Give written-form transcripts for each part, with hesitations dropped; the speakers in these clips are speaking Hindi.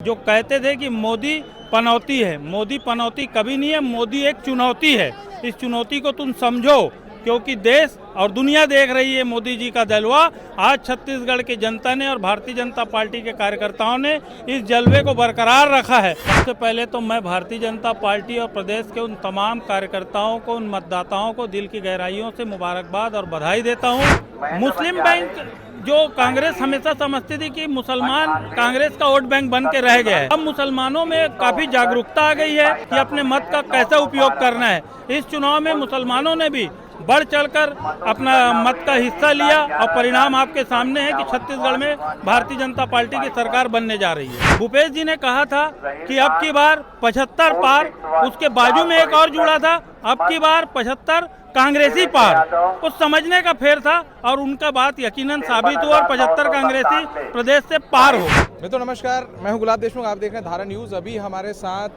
जो कहते थे कि मोदी पनौती है, मोदी पनौती कभी नहीं है, मोदी एक चुनौती है। इस चुनौती को तुम समझो, क्योंकि देश और दुनिया देख रही है मोदी जी का जलवा। आज छत्तीसगढ़ की जनता ने और भारतीय जनता पार्टी के कार्यकर्ताओं ने इस जलवे को बरकरार रखा है। सबसे पहले तो मैं भारतीय जनता पार्टी और प्रदेश के उन तमाम कार्यकर्ताओं को, उन मतदाताओं को दिल की गहराइयों से मुबारकबाद और बधाई देता हूँ। मुस्लिम बैंक जो कांग्रेस हमेशा समझती थी कि मुसलमान कांग्रेस का वोट बैंक बन के रह गया है, अब मुसलमानों में काफी जागरूकता आ गई है कि अपने मत का कैसे उपयोग करना है। इस चुनाव में मुसलमानों ने भी बढ़ चढ़कर अपना मत का हिस्सा लिया और परिणाम आपके सामने है कि छत्तीसगढ़ में भारतीय जनता पार्टी की सरकार बनने जा रही है। भूपेश जी ने कहा था कि अब की बार 75 पार, उसके बाजू में एक और जुड़ा था, अब की बार 75 कांग्रेसी पार। कुछ समझने का फेर था और उनका बात यकीनन साबित हुआ और 75 कांग्रेसी प्रदेश से पार हो। मित्रों नमस्कार, मैं हूं गुलाब देशमुख, आप देख रहे हैं धारा न्यूज़। अभी हमारे साथ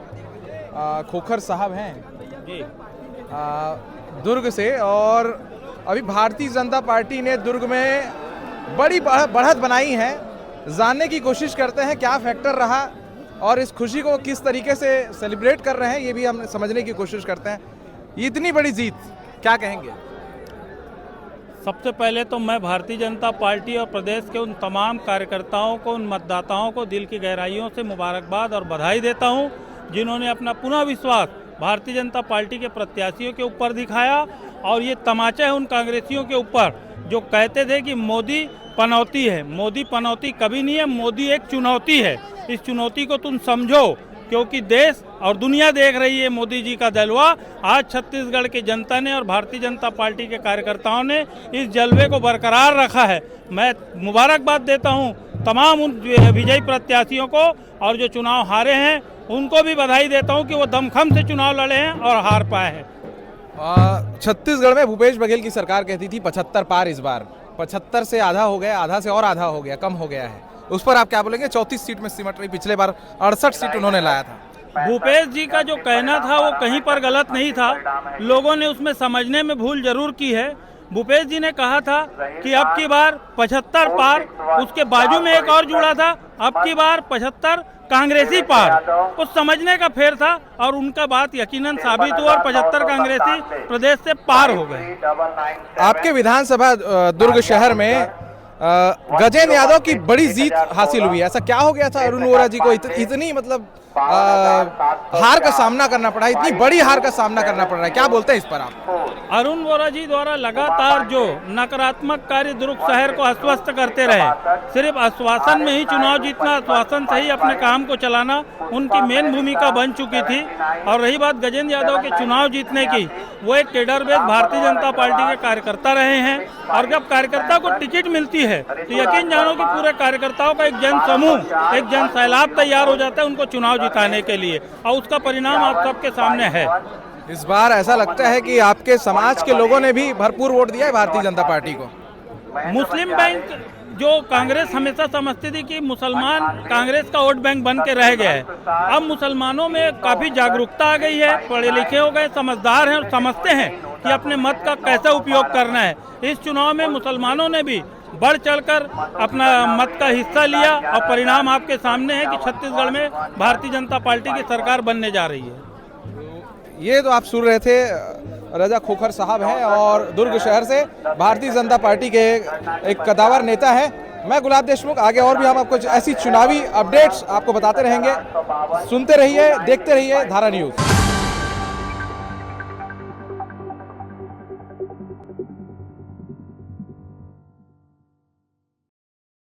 खोखर साहब हैं जी दुर्ग से, और अभी भारतीय जनता पार्टी ने दुर्ग में बड़ी बढ़त बनाई है। जानने की कोशिश करते हैं क्या फैक्टर रहा और इस खुशी को किस तरीके से सेलिब्रेट कर रहे हैं, ये भी हम समझने की कोशिश करते हैं। इतनी बड़ी जीत, क्या कहेंगे? सबसे पहले तो मैं भारतीय जनता पार्टी और प्रदेश के उन तमाम कार्यकर्ताओं को, उन मतदाताओं को दिल की गहराइयों से मुबारकबाद और बधाई देता हूं, जिन्होंने अपना पुनः विश्वास भारतीय जनता पार्टी के प्रत्याशियों के ऊपर दिखाया। और ये तमाचा है उन कांग्रेसियों के ऊपर जो कहते थे कि मोदी पनौती है। मोदी पनौती कभी नहीं है, मोदी एक चुनौती है। इस चुनौती को तुम समझो, क्योंकि देश और दुनिया देख रही है मोदी जी का जलवा। आज छत्तीसगढ़ की जनता ने और भारतीय जनता पार्टी के कार्यकर्ताओं ने इस जलवे को बरकरार रखा है। मैं मुबारकबाद देता हूं तमाम उन विजयी प्रत्याशियों को, और जो चुनाव हारे हैं उनको भी बधाई देता हूं कि वो दमखम से चुनाव लड़े हैं और हार पाए हैं। छत्तीसगढ़ में भूपेश बघेल की सरकार कहती थी 75 पार, इस बार 75 से आधा हो गया, आधा से और आधा हो गया, कम हो गया है। उस पर आप क्या बोलेंगे? 34 सीट में सिमट रही, पिछले बार 68 सीट उन्होंने लाया था। भूपेश जी का जो कहना था वो कहीं पर गलत नहीं था, लोगों ने उसमें समझने में भूल जरूर की है। भूपेश जी ने कहा था कि अब की बार 75 पार, उसके बाजू में एक और जुड़ा था, अब की बार 75 कांग्रेसी पार। कुछ समझने का फेर था और उनका बात यकीनन साबित हुआ और 75 कांग्रेसी प्रदेश से पार हो गए। आपके विधानसभा दुर्ग शहर में गजेंद्र यादव की बड़ी जीत हासिल हुई है। ऐसा क्या हो गया था अरुण वोरा जी को इतनी मतलब हार का सामना करना पड़ा, इतनी बड़ी हार का सामना करना पड़ रहा है? क्या बोलते हैं इस पर आप? अरुण वोरा जी द्वारा लगातार जो नकारात्मक कार्य दुर्ग शहर को अस्वस्थ करते रहे, सिर्फ आश्वासन में ही चुनाव जीतना, आश्वासन से ही अपने काम को चलाना उनकी मेन भूमिका बन चुकी थी। और रही बात गजेंद्र यादव के चुनाव जीतने की, वो एक cadre base Bharatiya Janata party के कार्यकर्ता रहे हैं, और जब कार्यकर्ता को टिकट मिलती है तो यकीन जानो कि पूरे कार्यकर्ताओं का एक जन समूह, एक जन सैलाब तैयार हो जाता है उनको चुनाव जिताने के लिए, और उसका परिणाम आप सबके सामने है। इस बार ऐसा लगता है कि आपके समाज के लोगों ने भी भरपूर वोट दिया है भारतीय जनता पार्टी को। मुस्लिम बैंक जो कांग्रेस हमेशा समझती थी कि मुसलमान कांग्रेस का वोट बैंक बन के रह गया है, अब मुसलमानों में काफी जागरूकता आ गई है, पढ़े लिखे हो गए, समझदार हैं और समझते हैं कि अपने मत का कैसे उपयोग करना है। इस चुनाव में मुसलमानों ने भी बढ़ चढ़कर अपना मत का हिस्सा लिया और परिणाम आपके सामने है कि छत्तीसगढ़ में भारतीय जनता पार्टी की सरकार बनने जा रही है। ये तो आप सुन रहे थे, रजा खोखर साहब हैं और दुर्ग शहर से भारतीय जनता पार्टी के एक कदावर नेता हैं। मैं गुलाब देशमुख, आगे और भी हम आपको ऐसी चुनावी अपडेट्स आपको बताते रहेंगे। सुनते रहिए, देखते रहिए धारा न्यूज़।